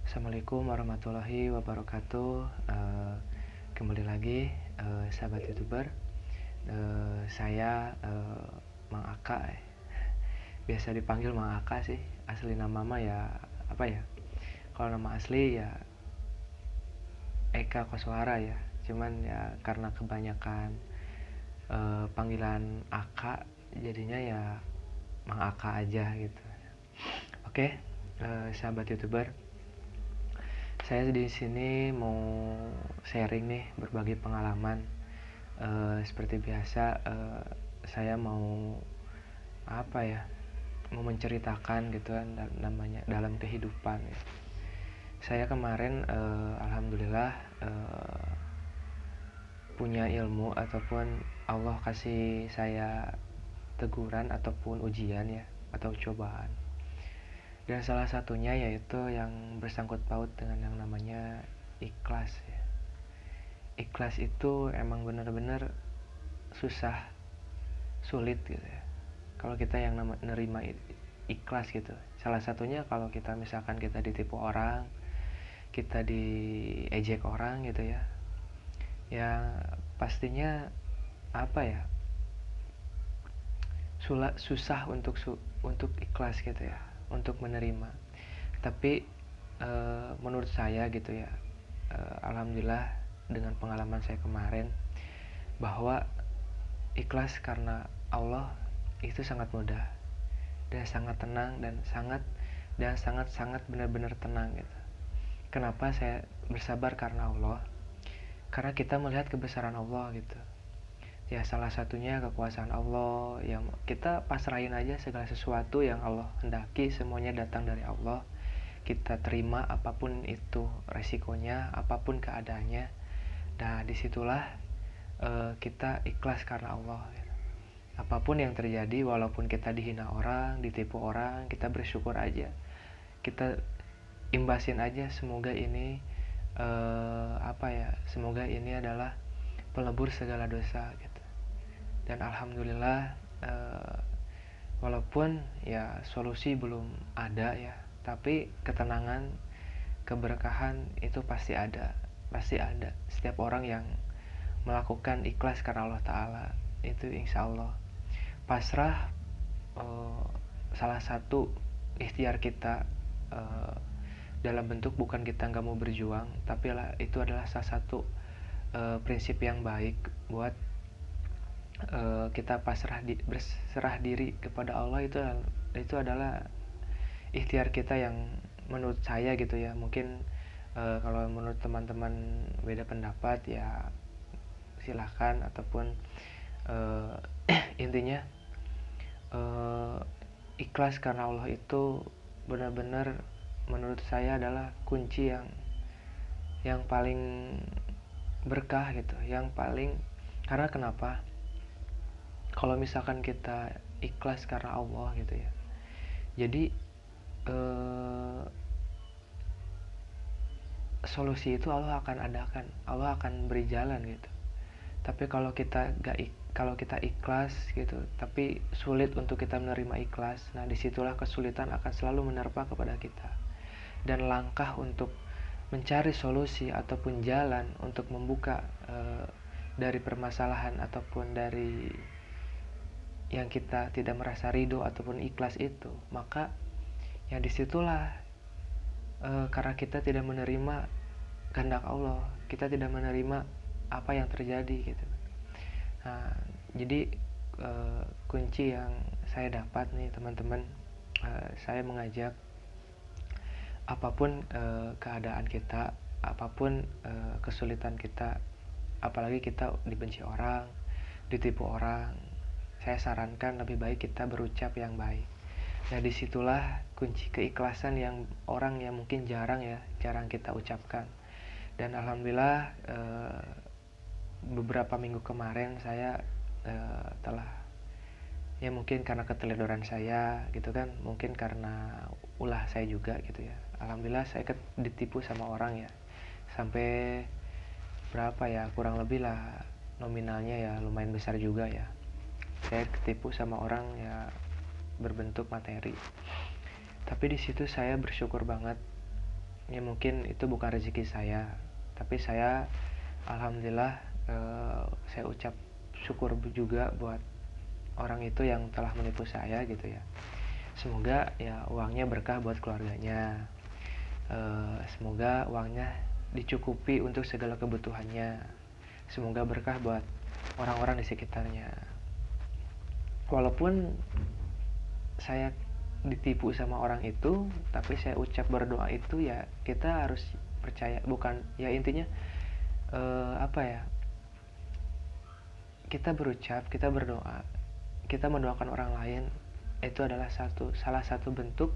Assalamualaikum warahmatullahi wabarakatuh. Kembali lagi, sahabat youtuber. Saya Mang Aka. Biasa dipanggil Mang Aka sih. Asli nama mah ya apa ya? Kalau nama asli ya Eka Koswara ya. Cuman ya karena kebanyakan panggilan Aka, jadinya ya Mang Aka aja gitu. Oke, sahabat youtuber. Saya di sini mau sharing nih, berbagi pengalaman. Seperti biasa, saya mau apa ya? Mau menceritakan gitu kan, namanya dalam kehidupan. Gitu. Saya kemarin, alhamdulillah punya ilmu ataupun Allah kasih saya teguran ataupun ujian ya, atau cobaan. Dan salah satunya yaitu yang bersangkut paut dengan yang namanya ikhlas ya. Ikhlas itu emang benar-benar susah, sulit gitu ya. Kalau kita yang nerima ikhlas gitu. Salah satunya kalau kita misalkan kita ditipu orang, kita diejek orang gitu ya. Ya pastinya apa ya? Susah untuk ikhlas gitu ya, untuk menerima. Tapi menurut saya gitu ya, alhamdulillah dengan pengalaman saya kemarin bahwa ikhlas karena Allah itu sangat mudah dan sangat tenang dan sangat benar-benar tenang gitu. Kenapa saya bersabar? Karena Allah, karena kita melihat kebesaran Allah gitu ya. Salah satunya kekuasaan Allah, yang kita pasrahin aja segala sesuatu yang Allah hendaki, semuanya datang dari Allah. Kita terima apapun itu resikonya, apapun keadaannya. Nah disitulah kita ikhlas karena Allah gitu. Apapun yang terjadi, walaupun kita dihina orang, ditipu orang, kita bersyukur aja, kita imbasin aja. Semoga ini semoga ini adalah pelebur segala dosa gitu. Dan alhamdulillah, walaupun ya solusi belum ada ya, tapi ketenangan, keberkahan itu pasti ada. Setiap orang yang melakukan ikhlas karena Allah Ta'ala, itu insya Allah pasrah. Salah satu ikhtiar kita dalam bentuk bukan kita nggak mau berjuang, tapi itu adalah salah satu prinsip yang baik buat kita berserah diri kepada Allah. Itu adalah ikhtiar kita yang menurut saya gitu ya. Mungkin kalau menurut teman-teman beda pendapat ya silahkan, ataupun intinya ikhlas karena Allah itu benar-benar menurut saya adalah kunci yang paling berkah gitu, yang paling. Karena kenapa? Kalau misalkan kita ikhlas karena Allah gitu ya, jadi solusi itu Allah akan adakan, Allah akan beri jalan gitu. Tapi kalau kita ikhlas gitu, tapi sulit untuk kita menerima ikhlas, nah disitulah kesulitan akan selalu menerpa kepada kita. Dan langkah untuk mencari solusi ataupun jalan untuk membuka dari permasalahan ataupun dari yang kita tidak merasa ridho ataupun ikhlas itu, maka ya disitulah karena kita tidak menerima kehendak Allah, kita tidak menerima apa yang terjadi gitu. Nah jadi kunci yang saya dapat nih teman-teman, saya mengajak apapun keadaan kita, apapun kesulitan kita, apalagi kita dibenci orang, ditipu orang, saya sarankan lebih baik kita berucap yang baik. Nah disitulah kunci keikhlasan yang orang yang mungkin jarang kita ucapkan. Dan alhamdulillah beberapa minggu kemarin saya telah, ya mungkin karena keteledoran saya gitu kan, mungkin karena ulah saya juga gitu ya, alhamdulillah saya ditipu sama orang ya, sampai berapa ya, kurang lebih lah nominalnya ya lumayan besar juga ya. Saya ketipu sama orang ya berbentuk materi. Tapi di situ saya bersyukur banget ya mungkin itu bukan rezeki saya, tapi saya alhamdulillah saya ucap syukur juga buat orang itu yang telah menipu saya gitu ya. Semoga ya uangnya berkah buat keluarganya. Semoga uangnya dicukupi untuk segala kebutuhannya. Semoga berkah buat orang-orang di sekitarnya. Walaupun saya ditipu sama orang itu, tapi saya ucap berdoa itu ya kita harus percaya, bukan ya intinya apa ya, kita berucap, kita berdoa, kita mendoakan orang lain, itu adalah salah satu bentuk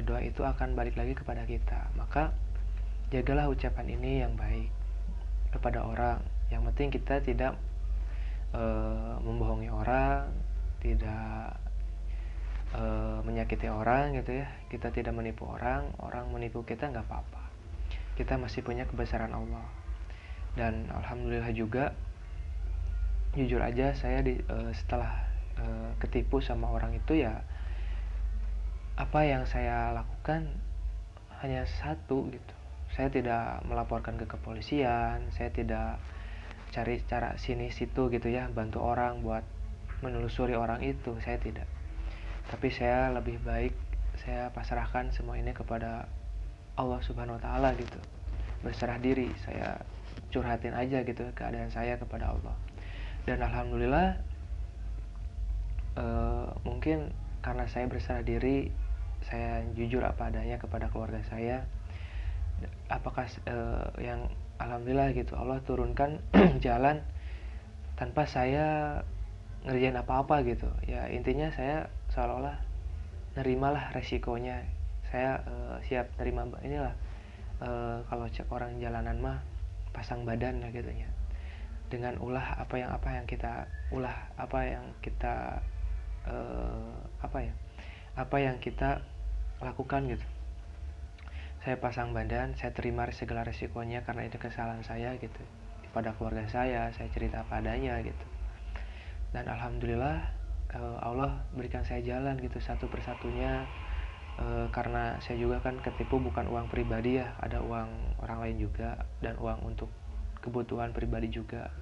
doa itu akan balik lagi kepada kita. Maka jagalah ucapan ini yang baik kepada orang. Yang penting kita tidak membohongi orang, tidak menyakiti orang gitu ya. Kita tidak menipu orang, orang menipu kita nggak apa-apa. Kita masih punya kebesaran Allah. Dan alhamdulillah juga, jujur aja saya setelah ketipu sama orang itu ya, apa yang saya lakukan hanya satu gitu. Saya tidak melaporkan ke kepolisian, saya tidak cari cara sini situ gitu ya, bantu orang buat menelusuri orang itu, saya tidak. Tapi saya lebih baik saya pasrahkan semua ini kepada Allah Subhanahu wa taala gitu. Berserah diri, saya curhatin aja gitu keadaan saya kepada Allah. Dan alhamdulillah mungkin karena saya berserah diri, saya jujur apa adanya kepada keluarga saya. Apakah yang alhamdulillah gitu, Allah turunkan jalan tanpa saya ngerjain apa-apa gitu ya. Intinya saya seolah-olah nerimalah resikonya. Saya siap nerima inilah, kalau cek orang jalanan mah pasang badan lah gitu ya, dengan ulah apa yang kita ulah, apa yang kita apa yang kita lakukan gitu. Saya pasang badan, saya terima segala resikonya karena itu kesalahan saya gitu. Pada keluarga saya cerita apa adanya gitu. Dan alhamdulillah Allah berikan saya jalan gitu satu persatunya. Karena saya juga kan ketipu bukan uang pribadi ya, ada uang orang lain juga dan uang untuk kebutuhan pribadi juga.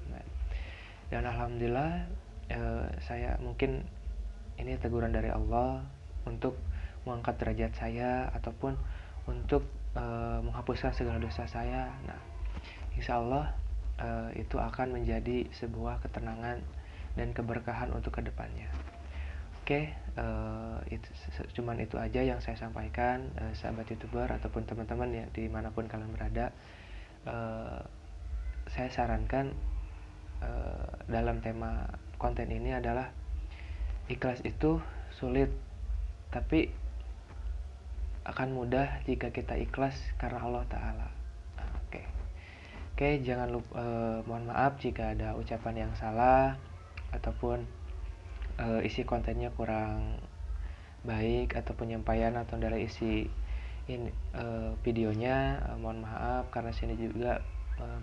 Dan alhamdulillah saya mungkin ini teguran dari Allah untuk mengangkat derajat saya ataupun untuk menghapuskan segala dosa saya. Nah, insya Allah itu akan menjadi sebuah ketenangan dan keberkahan untuk kedepannya. Oke, cuman itu aja yang saya sampaikan, sahabat YouTuber ataupun teman-teman ya dimanapun kalian berada. Saya sarankan dalam tema konten ini adalah ikhlas itu sulit, tapi akan mudah jika kita ikhlas karena Allah Ta'ala. Oke, jangan lupa, mohon maaf jika ada ucapan yang salah ataupun isi kontennya kurang baik atau penyampaian atau dari isi videonya, mohon maaf karena sini juga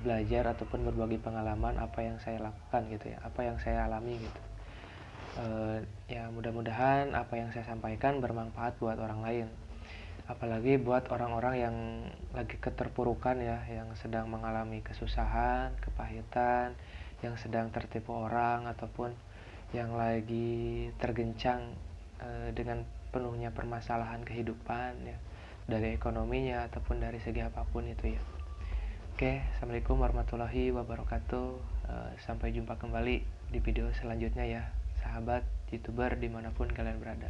belajar ataupun berbagi pengalaman apa yang saya lakukan gitu ya, apa yang saya alami gitu. Ya mudah-mudahan apa yang saya sampaikan bermanfaat buat orang lain, apalagi buat orang-orang yang lagi keterpurukan ya, yang sedang mengalami kesusahan, kepahitan, yang sedang tertipu orang ataupun yang lagi tergencang dengan penuhnya permasalahan kehidupan ya, dari ekonominya ataupun dari segi apapun itu ya. Oke, assalamualaikum warahmatullahi wabarakatuh. Sampai jumpa kembali di video selanjutnya ya, sahabat YouTuber dimanapun kalian berada.